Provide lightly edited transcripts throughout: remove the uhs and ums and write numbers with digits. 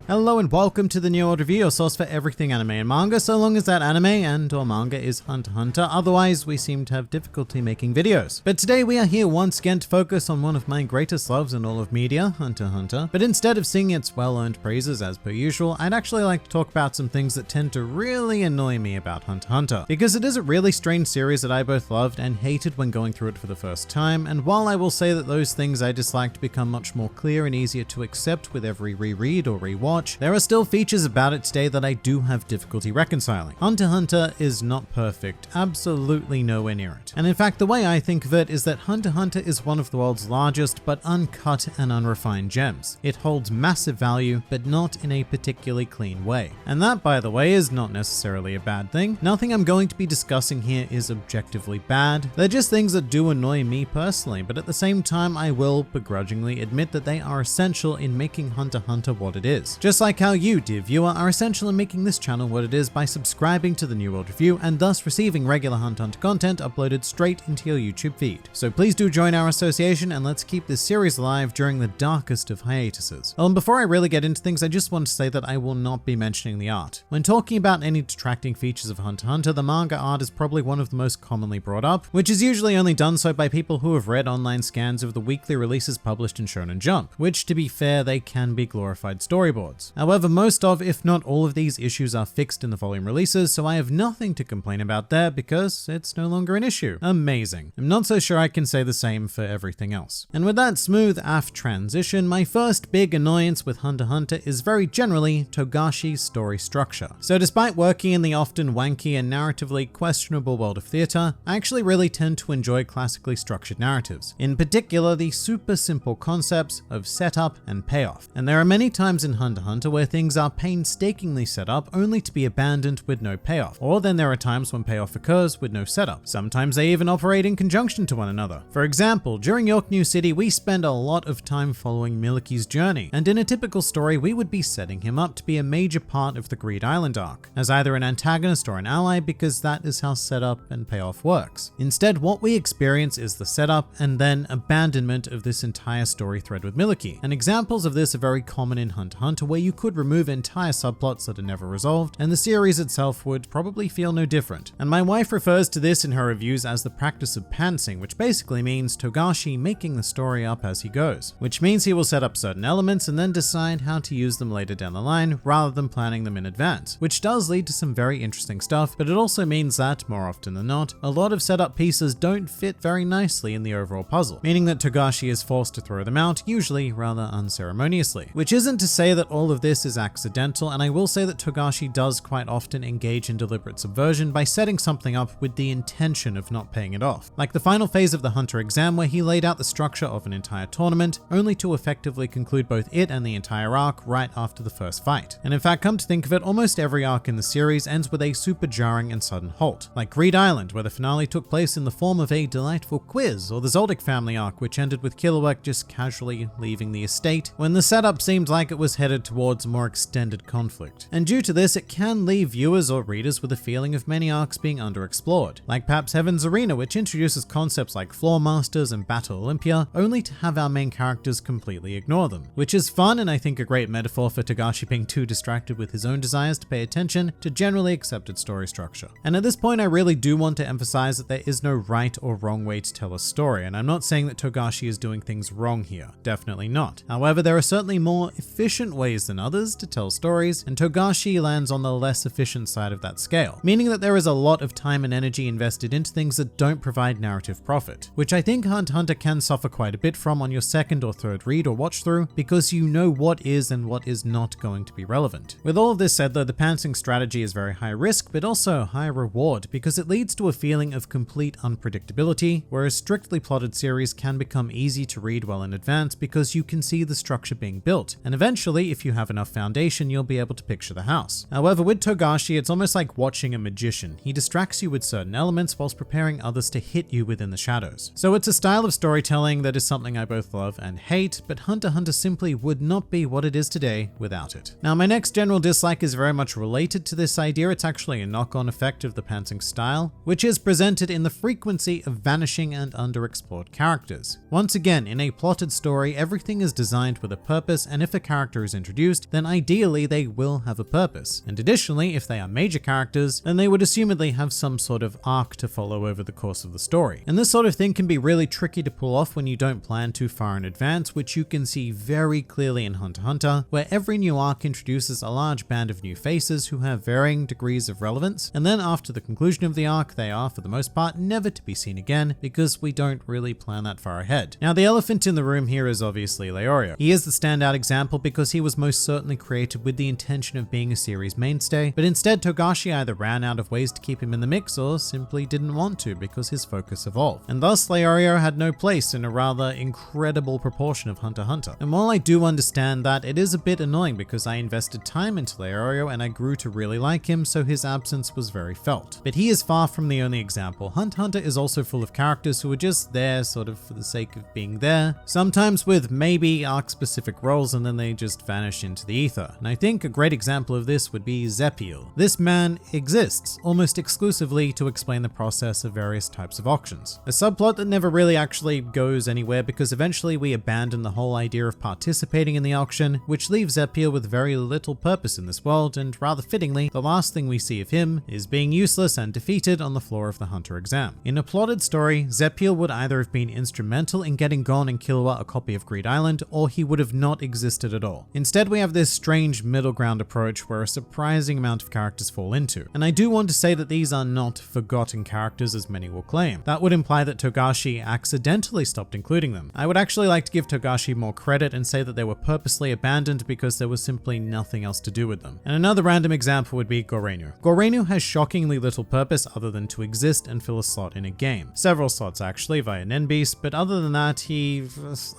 Hello and welcome to the New World Review, your source for everything anime and manga, so long as that anime and or manga is Hunter x Hunter, otherwise we seem to have difficulty making videos. But today we are here once again to focus on one of my greatest loves in all of media, Hunter x Hunter. But instead of singing its well-earned praises as per usual, I'd actually like to talk about some things that tend to really annoy me about Hunter x Hunter. Because it is a really strange series that I both loved and hated when going through it for the first time, and while I will say that those things I disliked become much more clear and easier to accept with every reread or rewatch, there are still features about it today that I do have difficulty reconciling. Hunter x Hunter is not perfect, absolutely nowhere near it. And in fact, the way I think of it is that Hunter x Hunter is one of the world's largest but uncut and unrefined gems. It holds massive value, but not in a particularly clean way. And that, by the way, is not necessarily a bad thing. Nothing I'm going to be discussing here is objectively bad. They're just things that do annoy me personally, but at the same time, I will begrudgingly admit that they are essential in making Hunter x Hunter what it is. Just like how you, dear viewer, are essential in making this channel what it is by subscribing to the New World Review and thus receiving regular Hunter x Hunter content uploaded straight into your YouTube feed. So please do join our association and let's keep this series alive during the darkest of hiatuses. And before I really get into things, I just want to say that I will not be mentioning the art. When talking about any detracting features of Hunter x Hunter, the manga art is probably one of the most commonly brought up, which is usually only done so by people who have read online scans of the weekly releases published in Shonen Jump, which, to be fair, they can be glorified storyboards. However, most of, if not all of these issues are fixed in the volume releases, so I have nothing to complain about there because it's no longer an issue. Amazing. I'm not so sure I can say the same for everything else. And with that smooth aft transition, my first big annoyance with Hunter x Hunter is very generally Togashi's story structure. So despite working in the often wanky and narratively questionable world of theater, I actually really tend to enjoy classically structured narratives. In particular, the super simple concepts of setup and payoff. And there are many times in Hunter x Hunter where things are painstakingly set up only to be abandoned with no payoff. Or then there are times when payoff occurs with no setup. Sometimes they even operate in conjunction to one another. For example, during York New City, we spend a lot of time following Miluki's journey, and in a typical story, we would be setting him up to be a major part of the Greed Island arc, as either an antagonist or an ally, because that is how setup and payoff works. Instead, what we experience is the setup and then abandonment of this entire story thread with Miluki. And examples of this are very common in Hunter x Hunter, where you could remove entire subplots that are never resolved, and the series itself would probably feel no different. And my wife refers to this in her reviews as the practice of pantsing, which basically means Togashi making the story up as he goes, which means he will set up certain elements and then decide how to use them later down the line rather than planning them in advance, which does lead to some very interesting stuff, but it also means that, more often than not, a lot of setup pieces don't fit very nicely in the overall puzzle, meaning that Togashi is forced to throw them out, usually rather unceremoniously. Which isn't to say that all of this is accidental, and I will say that Togashi does quite often engage in deliberate subversion by setting something up with the intention of not paying it off. Like the final phase of the Hunter exam, where he laid out the structure of an entire tournament, only to effectively conclude both it and the entire arc right after the first fight. And in fact, come to think of it, almost every arc in the series ends with a super jarring and sudden halt. Like Greed Island, where the finale took place in the form of a delightful quiz, or the Zoldyck family arc, which ended with Kilowek just casually leaving the estate, when the setup seemed like it was headed towards a more extended conflict. And due to this, it can leave viewers or readers with a feeling of many arcs being underexplored, like perhaps Heaven's Arena, which introduces concepts like Floor Masters and Battle Olympia, only to have our main characters completely ignore them, which is fun and I think a great metaphor for Togashi being too distracted with his own desires to pay attention to generally accepted story structure. And at this point, I really do want to emphasize that there is no right or wrong way to tell a story, and I'm not saying that Togashi is doing things wrong here, definitely not. However, there are certainly more efficient ways than others to tell stories, and Togashi lands on the less efficient side of that scale, meaning that there is a lot of time and energy invested into things that don't provide narrative profit, which I think Hunter x Hunter can suffer quite a bit from on your second or third read or watch through, because you know what is and what is not going to be relevant. With all of this said though, the pantsing strategy is very high risk, but also high reward, because it leads to a feeling of complete unpredictability, whereas strictly plotted series can become easy to read well in advance because you can see the structure being built, and eventually, if you have enough foundation, you'll be able to picture the house. However, with Togashi, it's almost like watching a magician. He distracts you with certain elements whilst preparing others to hit you within the shadows. So it's a style of storytelling that is something I both love and hate, but Hunter x Hunter simply would not be what it is today without it. Now, my next general dislike is very much related to this idea. It's actually a knock-on effect of the pantsing style, which is presented in the frequency of vanishing and underexplored characters. Once again, in a plotted story, everything is designed with a purpose, and if a character is introduced, introduced, then ideally they will have a purpose. And additionally, if they are major characters, then they would assumedly have some sort of arc to follow over the course of the story. And this sort of thing can be really tricky to pull off when you don't plan too far in advance, which you can see very clearly in Hunter x Hunter, where every new arc introduces a large band of new faces who have varying degrees of relevance, and then after the conclusion of the arc, they are, for the most part, never to be seen again, because we don't really plan that far ahead. Now, the elephant in the room here is obviously Leorio. He is the standout example because he was most certainly created with the intention of being a series mainstay, but instead Togashi either ran out of ways to keep him in the mix or simply didn't want to because his focus evolved. And thus, Leorio had no place in a rather incredible proportion of Hunter x Hunter. And while I do understand that, it is a bit annoying because I invested time into Leorio and I grew to really like him, so his absence was very felt. But he is far from the only example. Hunter x Hunter is also full of characters who are just there sort of for the sake of being there, sometimes with maybe arc-specific roles, and then they just vanish into the ether. And I think a great example of this would be Zeppiel. This man exists almost exclusively to explain the process of various types of auctions. A subplot that never really actually goes anywhere because eventually we abandon the whole idea of participating in the auction, which leaves Zeppiel with very little purpose in this world, and rather fittingly, the last thing we see of him is being useless and defeated on the floor of the Hunter exam. In a plotted story, Zeppiel would either have been instrumental in getting Gon and Killua a copy of Greed Island, or he would have not existed at all. Instead, we have this strange middle ground approach where a surprising amount of characters fall into. And I do want to say that these are not forgotten characters as many will claim. That would imply that Togashi accidentally stopped including them. I would actually like to give Togashi more credit and say that they were purposely abandoned because there was simply nothing else to do with them. And another random example would be Goreinu. Goreinu has shockingly little purpose other than to exist and fill a slot in a game. Several slots actually via Nenbeast, but other than that,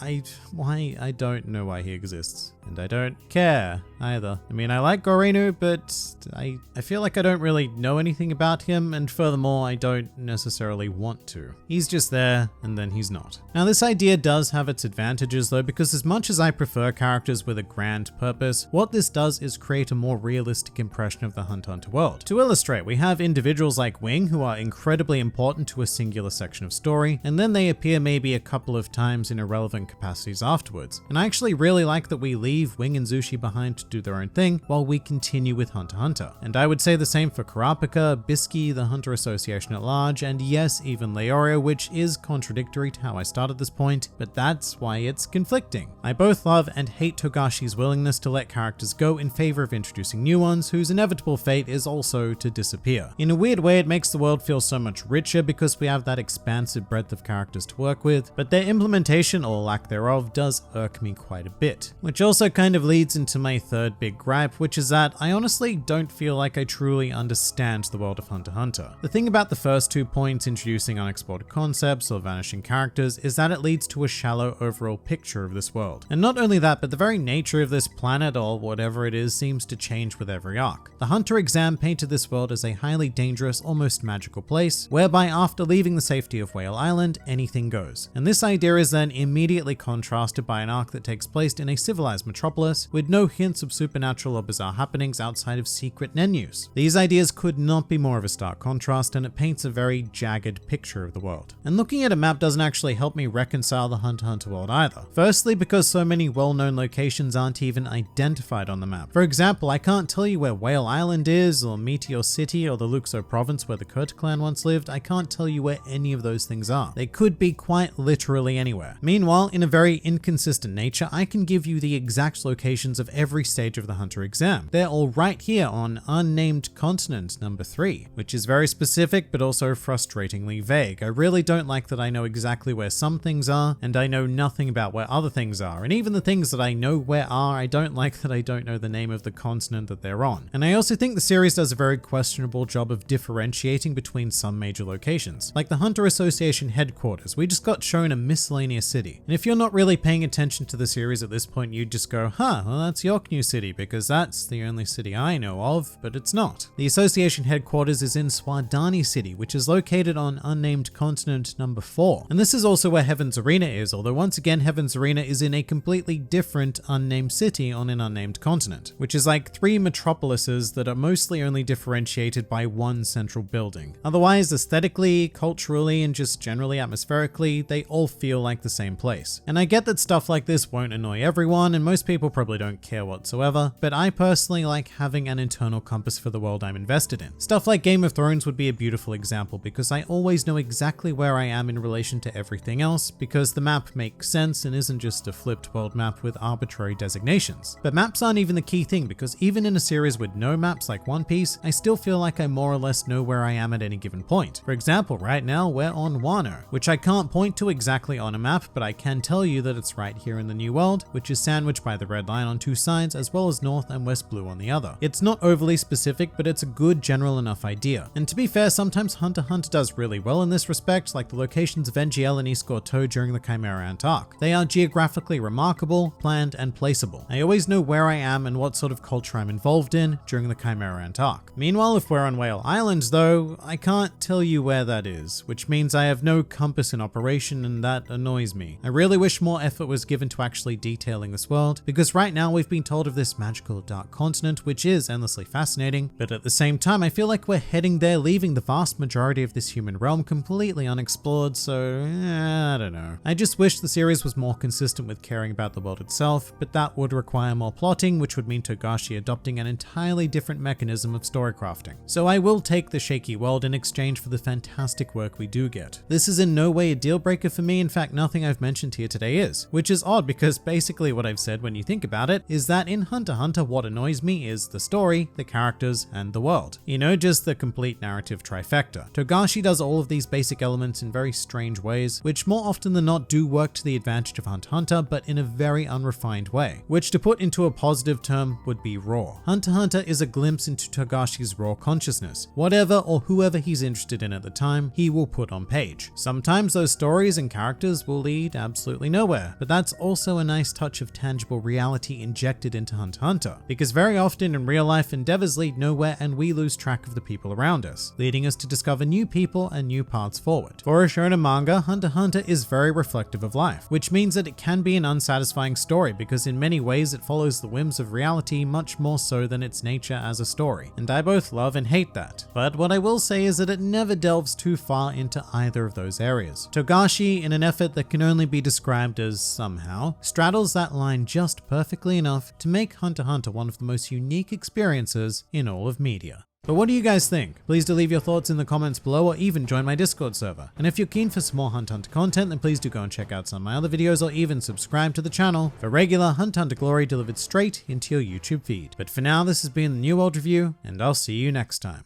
I don't know why he exists. And I don't care either. I mean, I like Goreinu, but I feel like I don't really know anything about him, and furthermore, I don't necessarily want to. He's just there, and then he's not. Now, this idea does have its advantages though, because as much as I prefer characters with a grand purpose, what this does is create a more realistic impression of the Hunter x Hunter world. To illustrate, we have individuals like Wing who are incredibly important to a singular section of story, and then they appear maybe a couple of times in irrelevant capacities afterwards. And I actually really like that we leave Wing and Zushi behind to do their own thing while we continue with Hunter x Hunter. And I would say the same for Kurapika, Bisky, the Hunter Association at large, and yes, even Leorio, which is contradictory to how I started this point, but that's why it's conflicting. I both love and hate Togashi's willingness to let characters go in favor of introducing new ones whose inevitable fate is also to disappear. In a weird way, it makes the world feel so much richer because we have that expansive breadth of characters to work with, but their implementation, or lack thereof, does irk me quite a bit. Which also kind of leads into my third big gripe, which is that I honestly don't feel like I truly understand the world of Hunter x Hunter. The thing about the first 2 points, introducing unexplored concepts or vanishing characters, is that it leads to a shallow overall picture of this world. And not only that, but the very nature of this planet or whatever it is seems to change with every arc. The Hunter exam painted this world as a highly dangerous, almost magical place, whereby after leaving the safety of Whale Island, anything goes. And this idea is then immediately contrasted by an arc that takes place in a civilized metropolis with no hints of supernatural or bizarre happenings outside of secret menus. These ideas could not be more of a stark contrast, and it paints a very jagged picture of the world. And looking at a map doesn't actually help me reconcile the Hunter x Hunter world either. Firstly, because so many well-known locations aren't even identified on the map. For example, I can't tell you where Whale Island is, or Meteor City, or the Luxo province where the Kurt clan once lived. I can't tell you where any of those things are. They could be quite literally anywhere. Meanwhile, in a very inconsistent nature, I can give you the exact locations of every stage of the Hunter exam. They're all right here on unnamed continent number 3, which is very specific but also frustratingly vague. I really don't like that I know exactly where some things are, and I know nothing about where other things are. And even the things that I know where are, I don't like that I don't know the name of the continent that they're on. And I also think the series does a very questionable job of differentiating between some major locations. Like the Hunter Association headquarters, we just got shown a miscellaneous city. And if you're not really paying attention to the series at this point, you'd just go, huh, well that's York New City, because that's the only city I know of, but it's not. The association headquarters is in Swadani City, which is located on unnamed continent number 4. And this is also where Heaven's Arena is, although once again, Heaven's Arena is in a completely different unnamed city on an unnamed continent, which is like 3 metropolises that are mostly only differentiated by one central building. Otherwise, aesthetically, culturally, and just generally atmospherically, they all feel like the same place. And I get that stuff like this won't annoy everyone, and most most people probably don't care whatsoever, but I personally like having an internal compass for the world I'm invested in. Stuff like Game of Thrones would be a beautiful example because I always know exactly where I am in relation to everything else because the map makes sense and isn't just a flipped world map with arbitrary designations. But maps aren't even the key thing because even in a series with no maps like One Piece, I still feel like I more or less know where I am at any given point. For example, right now we're on Wano, which I can't point to exactly on a map, but I can tell you that it's right here in the New World, which is sandwiched by the red line on two sides as well as North and West Blue on the other. It's not overly specific, but it's a good general enough idea. And to be fair, sometimes Hunter x Hunter does really well in this respect, like the locations of NGL and East Gorteau during the Chimera Ant arc. They are geographically remarkable, planned, and placeable. I always know where I am and what sort of culture I'm involved in during the Chimera Ant arc. Meanwhile, if we're on Whale Islands though, I can't tell you where that is, which means I have no compass in operation and that annoys me. I really wish more effort was given to actually detailing this world, because right now we've been told of this magical dark continent, which is endlessly fascinating, but at the same time I feel like we're heading there, leaving the vast majority of this human realm completely unexplored, so I don't know. I just wish the series was more consistent with caring about the world itself, but that would require more plotting, which would mean Togashi adopting an entirely different mechanism of story crafting. So I will take the shaky world in exchange for the fantastic work we do get. This is in no way a deal breaker for me, in fact nothing I've mentioned here today is, which is odd because basically what I've said when you think about it is that in Hunter x Hunter what annoys me is the story, the characters, and the world. You know, just the complete narrative trifecta. Togashi does all of these basic elements in very strange ways, which more often than not do work to the advantage of Hunter x Hunter, but in a very unrefined way, which to put into a positive term would be raw. Hunter x Hunter is a glimpse into Togashi's raw consciousness. Whatever or whoever he's interested in at the time, he will put on page. Sometimes those stories and characters will lead absolutely nowhere, but that's also a nice touch of tangible reality injected into Hunter x Hunter, because very often in real life endeavors lead nowhere and we lose track of the people around us, leading us to discover new people and new paths forward. For a shonen manga, Hunter x Hunter is very reflective of life, which means that it can be an unsatisfying story because in many ways it follows the whims of reality much more so than its nature as a story, and I both love and hate that. But what I will say is that it never delves too far into either of those areas. Togashi, in an effort that can only be described as somehow, straddles that line just perfectly enough to make Hunter x Hunter one of the most unique experiences in all of media. But what do you guys think? Please do leave your thoughts in the comments below or even join my Discord server. And if you're keen for some more Hunter x Hunter content, then please do go and check out some of my other videos or even subscribe to the channel for regular Hunter x Hunter glory delivered straight into your YouTube feed. But for now, this has been the New World Review, and I'll see you next time.